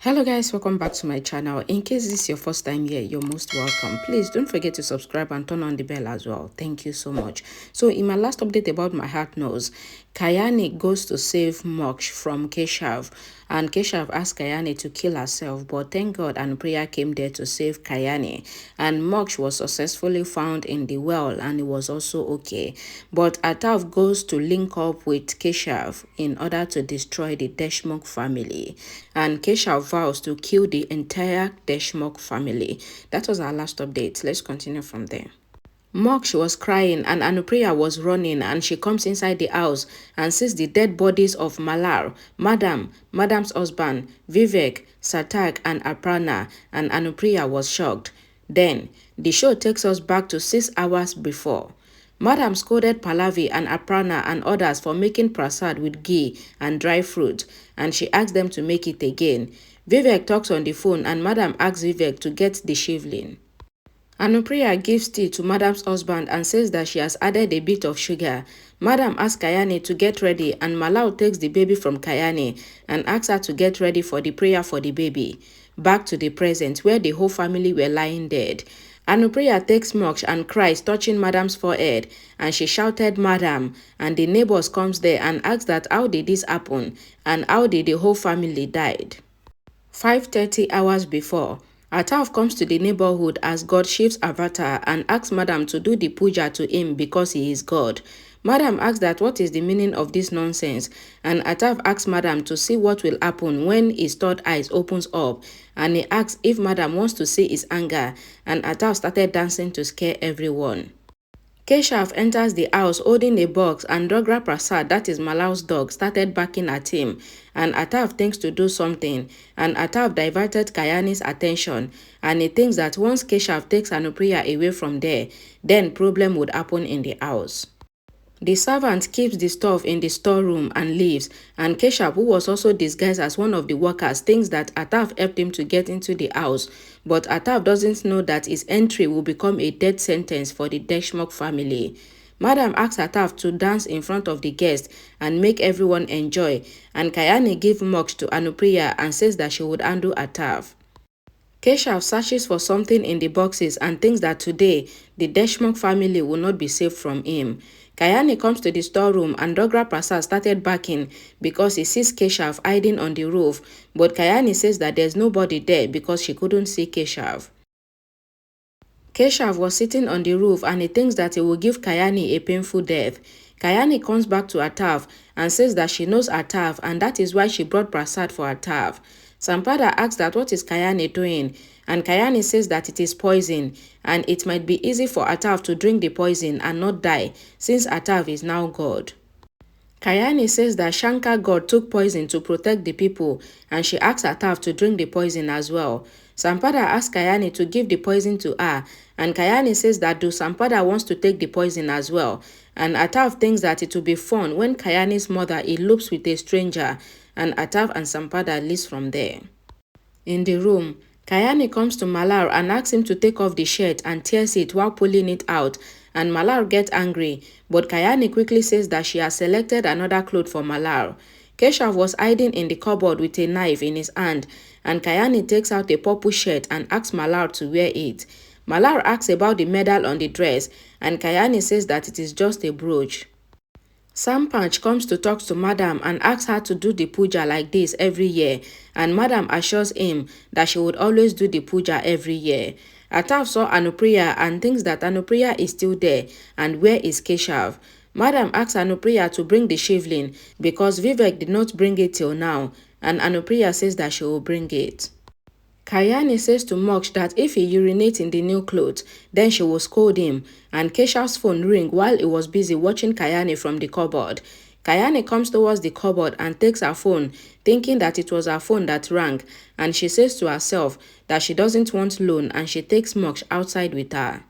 Hello guys, welcome back to my channel. In case this is your first time here, you're most welcome. Please don't forget to subscribe and turn on the bell as well. Thank you so much. So in my last update about my heart knows, Kayani goes to save Moksh from Keshav, and Keshav asked Kayani to kill herself, but thank God Anupriya came there to save Kayani, and Moksh was successfully found in the well and it was also okay. But Atharv goes to link up with Keshav in order to destroy the Deshmukh family, and Keshav vows to kill the entire Deshmukh family. That was our last update. Let's continue from there. Moksh was crying and Anupriya was running, and she comes inside the house and sees the dead bodies of Malar, Madam's husband, Vivek, Satak and Aparna, and Anupriya was shocked. Then, the show takes us back to 6 hours before. Madam scolded Pallavi and Aparna and others for making prasad with ghee and dry fruit, and she asked them to make it again. Vivek talks on the phone and Madam asks Vivek to get the shivling. Anupriya gives tea to Madam's husband and says that she has added a bit of sugar. Madam asks Kayani to get ready and Malau takes the baby from Kayani and asks her to get ready for the prayer for the baby. Back to the present where the whole family were lying dead. Anupriya takes Moksh and cries, touching Madam's forehead, and she shouted Madam, and the neighbors comes there and asks that how did this happen and how did the whole family died. 5:30 hours before, Atharv comes to the neighborhood as God Shiv's avatar and asks Madam to do the puja to him because he is God. Madam asks that what is the meaning of this nonsense, and Atharv asks Madam to see what will happen when his third eyes opens up, and he asks if Madam wants to see his anger, and Atharv started dancing to scare everyone. Keshav enters the house holding a box and Dogra Prasad, that is Malau's dog, started barking at him, and Atharv thinks to do something, and Atharv diverted Kayani's attention, and he thinks that once Keshav takes Anupriya away from there, then problem would happen in the house. The servant keeps the stuff in the storeroom and leaves, and Keshav, who was also disguised as one of the workers, thinks that Atharv helped him to get into the house, but Atharv doesn't know that his entry will become a death sentence for the Deshmukh family. Madam asks Atharv to dance in front of the guests and make everyone enjoy, and Kayani gives Moksh to Anupriya and says that she would handle Atharv. Keshav searches for something in the boxes and thinks that today the Deshmukh family will not be safe from him. Kayani comes to the storeroom and Dogra Prasad started barking because he sees Keshav hiding on the roof, but Kayani says that there's nobody there because she couldn't see Keshav. Keshav was sitting on the roof and he thinks that he will give Kayani a painful death. Kayani comes back to Atharv and says that she knows Atharv and that is why she brought Prasad for Atharv. Sampada asks that what is Kayani doing, and Kayani says that it is poison and it might be easy for Atharv to drink the poison and not die since Atharv is now God. Kayani says that Shankar God took poison to protect the people and she asks Atharv to drink the poison as well. Sampada asks Kayani to give the poison to her and Kayani says that Sampada wants to take the poison as well, and Atharv thinks that it will be fun when Kayani's mother elopes with a stranger, and Atharv and Sampada leaves from there. In the room, Kayani comes to Malar and asks him to take off the shirt and tears it while pulling it out, and Malar gets angry, but Kayani quickly says that she has selected another cloth for Malar. Keshav was hiding in the cupboard with a knife in his hand, and Kayani takes out a purple shirt and asks Malar to wear it. Malar asks about the medal on the dress, and Kayani says that it is just a brooch. Sampanch comes to talk to Madam and asks her to do the puja like this every year, and Madam assures him that she would always do the puja every year. Atharv saw Anupriya and thinks that Anupriya is still there, and where is Keshav? Madam asks Anupriya to bring the shivling because Vivek did not bring it till now, and Anupriya says that she will bring it. Kayani says to Moksh that if he urinates in the new clothes, then she will scold him, and Keshav's phone rings while he was busy watching Kayani from the cupboard. Kayani comes towards the cupboard and takes her phone, thinking that it was her phone that rang, and she says to herself that she doesn't want loan and she takes Moksh outside with her.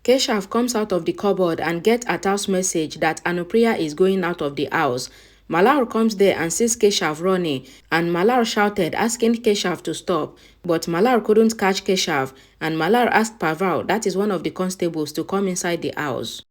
Keshav comes out of the cupboard and gets Atharv's message that Anupriya is going out of the house. Malar comes there and sees Keshav running, and Malar shouted asking Keshav to stop, but Malar couldn't catch Keshav, and Malar asked Paval, that is one of the constables, to come inside the house.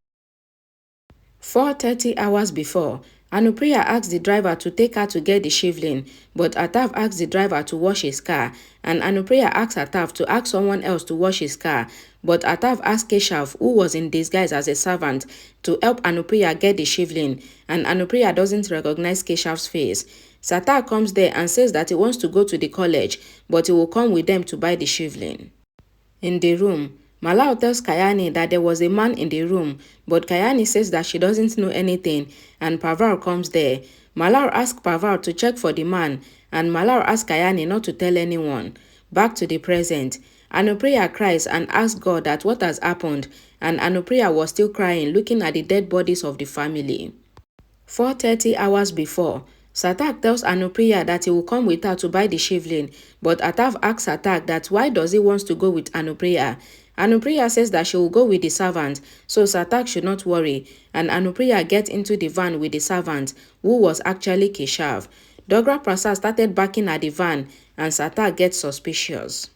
4:30 hours before, Anupriya asks the driver to take her to get the shivling, but Atharv asks the driver to wash his car, and Anupriya asks Atharv to ask someone else to wash his car, but Atharv asks Keshav, who was in disguise as a servant, to help Anupriya get the shivling, and Anupriya doesn't recognize Keshav's face. Satar comes there and says that he wants to go to the college, but he will come with them to buy the shivling. In the room, Malal tells Kayani that there was a man in the room, but Kayani says that she doesn't know anything, and Parvar comes there. Malal asks Parvar to check for the man, and Malal asks Kayani not to tell anyone. Back to the present. Anupriya cries and asks God that what has happened, and Anupriya was still crying, looking at the dead bodies of the family. 4:30 hours before, Satak tells Anupriya that he will come with her to buy the shivling, but Atharv asks Satak that why does he want to go with Anupriya. Anupriya says that she will go with the servant, so Satak should not worry, and Anupriya gets into the van with the servant, who was actually Keshav. Dogra Prasad started backing at the van, and Satak gets suspicious.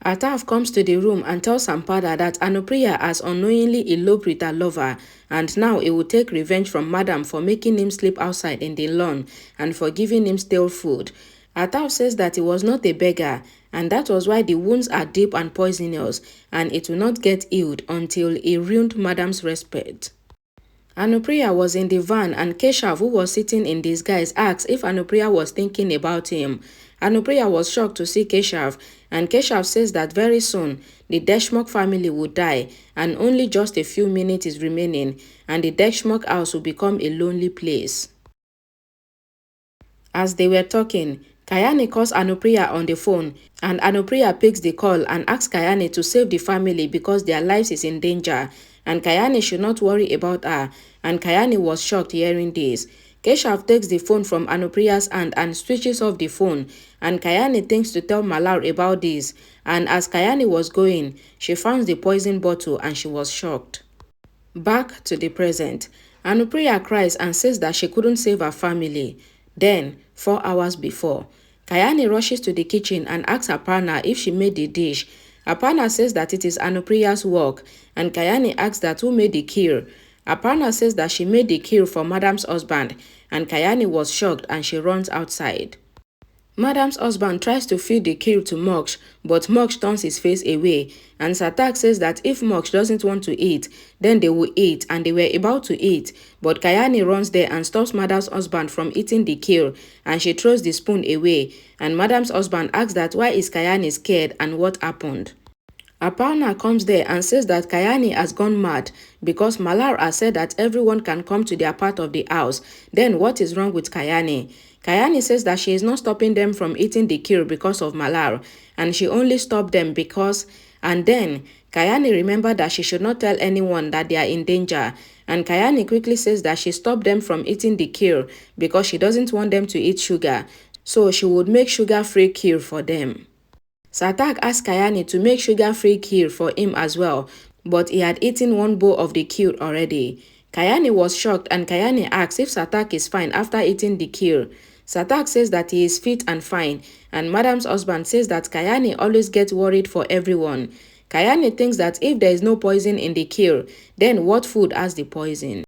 Atharv comes to the room and tells Sampada that Anupriya has unknowingly eloped with her lover, and now he will take revenge from Madam for making him sleep outside in the lawn and for giving him stale food. Atharv says that he was not a beggar, and that was why the wounds are deep and poisonous, and it will not get healed until he ruined Madam's respect. Anupriya was in the van, and Keshav, who was sitting in disguise, asked if Anupriya was thinking about him. Anupriya was shocked to see Keshav, and Keshav says that very soon the Deshmukh family would die, and only just a few minutes is remaining, and the Deshmukh house will become a lonely place. As they were talking, Kayani calls Anupriya on the phone, and Anupriya picks the call and asks Kayani to save the family because their lives is in danger, and Kayani should not worry about her, and Kayani was shocked hearing this. Keshav takes the phone from Anupriya's hand and switches off the phone, and Kayani thinks to tell Malal about this, and as Kayani was going, she found the poison bottle and she was shocked. Back to the present. Anupriya cries and says that she couldn't save her family. Then, 4 hours before, Kayani rushes to the kitchen and asks Aparna if she made the dish. Aparna says that it is Anupriya's work, and Kayani asks that who made the kheer. Aparna says that she made the kheer for Madam's husband, and Kayani was shocked and she runs outside. Madam's husband tries to feed the kheer to Moksh, but Moksh turns his face away, and Satak says that if Moksh doesn't want to eat, then they will eat, and they were about to eat, but Kayani runs there and stops Madam's husband from eating the kheer, and she throws the spoon away, and Madam's husband asks that why is Kayani scared and what happened. Aparna comes there and says that Kayani has gone mad because Malar has said that everyone can come to their part of the house. Then what is wrong with Kayani? Kayani says that she is not stopping them from eating the kheer because of Malar, and she only stopped them because... And then Kayani remembered that she should not tell anyone that they are in danger, and Kayani quickly says that she stopped them from eating the kheer because she doesn't want them to eat sugar, so she would make sugar-free kheer for them. Satak asked Kayani to make sugar-free kheer for him as well, but he had eaten one bowl of the kheer already. Kayani was shocked, and Kayani asks if Satak is fine after eating the kheer. Satak says that he is fit and fine, and Madam's husband says that Kayani always gets worried for everyone. Kayani thinks that if there is no poison in the kheer, then what food has the poison?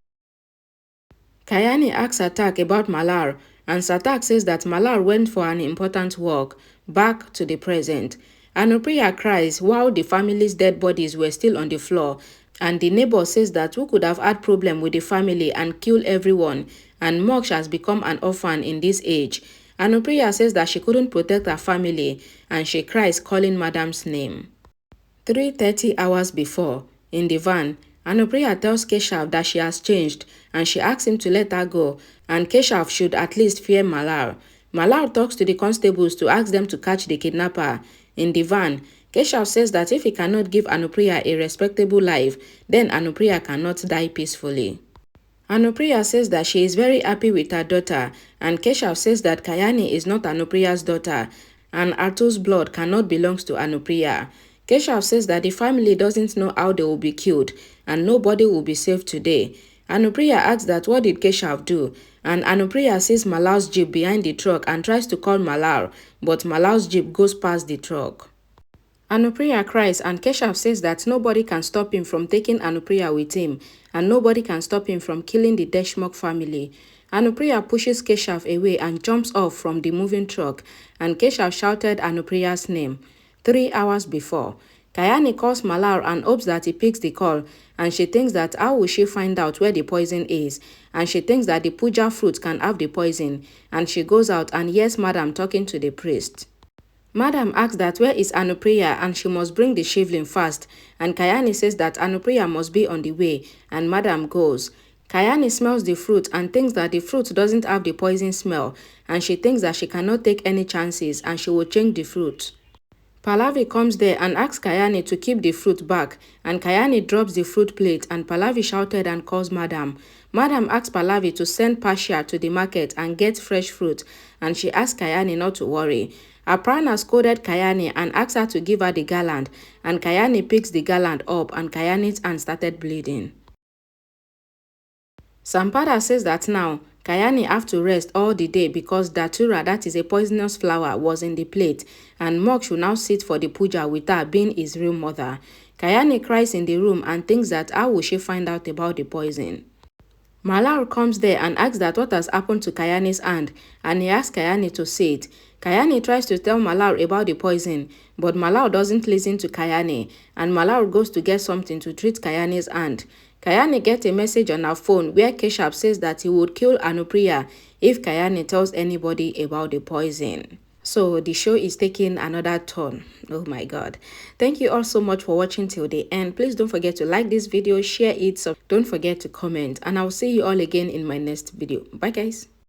Kayani asks Satak about Malar, and Satak says that Malar went for an important work. Back to the present. Anupriya cries while the family's dead bodies were still on the floor, and the neighbor says that who could have had problem with the family and kill everyone, and Moksh has become an orphan in this age. Anupriya says that she couldn't protect her family, and she cries calling Madam's name. 3:30 hours before, in the van, Anupriya tells Keshav that she has changed, and she asks him to let her go, and Keshav should at least fear Malar. Malar talks to the constables to ask them to catch the kidnapper. In the van, Keshav says that if he cannot give Anupriya a respectable life, then Anupriya cannot die peacefully. Anupriya says that she is very happy with her daughter, and Keshav says that Kayani is not Anupriya's daughter, and Artu's blood cannot belong to Anupriya. Keshav says that the family doesn't know how they will be killed, and nobody will be safe today. Anupriya asks that what did Keshav do, and Anupriya sees Malar's jeep behind the truck and tries to call Malar, but Malar's jeep goes past the truck. Anupriya cries, and Keshav says that nobody can stop him from taking Anupriya with him, and nobody can stop him from killing the Deshmukh family. Anupriya pushes Keshav away and jumps off from the moving truck, and Keshav shouted Anupriya's name. 3 hours before, Kayani calls Malar and hopes that he picks the call, and she thinks that how will she find out where the poison is, and she thinks that the puja fruit can have the poison, and she goes out and hears Madam talking to the priest. Madam asks that where is Anupriya and she must bring the shivling fast, and Kayani says that Anupriya must be on the way, and Madam goes. Kayani smells the fruit and thinks that the fruit doesn't have the poison smell, and she thinks that she cannot take any chances and she will change the fruit. Pallavi comes there and asks Kayani to keep the fruit back, and Kayani drops the fruit plate, and Pallavi shouted and calls Madam. Madam asks Pallavi to send Pasha to the market and get fresh fruit, and she asks Kayani not to worry. Aparna scolded Kayani and asked her to give her the garland, and Kayani picks the garland up and Kayani's hand started bleeding. Sampada says that now Kayani have to rest all the day because Datura, that is a poisonous flower, was in the plate, and Mok should now sit for the puja with her being his real mother. Kayani cries in the room and thinks that how will she find out about the poison. Malar comes there and asks that what has happened to Kayani's hand, and he asks Kayani to say it. Kayani tries to tell Malar about the poison, but Malar doesn't listen to Kayani, and Malar goes to get something to treat Kayani's hand. Kayani gets a message on her phone where Keshav says that he would kill Anupriya if Kayani tells anybody about the poison. So the show is taking another turn. Oh my god. Thank you all so much for watching till the end. Please don't forget to like this video, share it, so don't forget to comment, and I'll see you all again in my next video. Bye guys.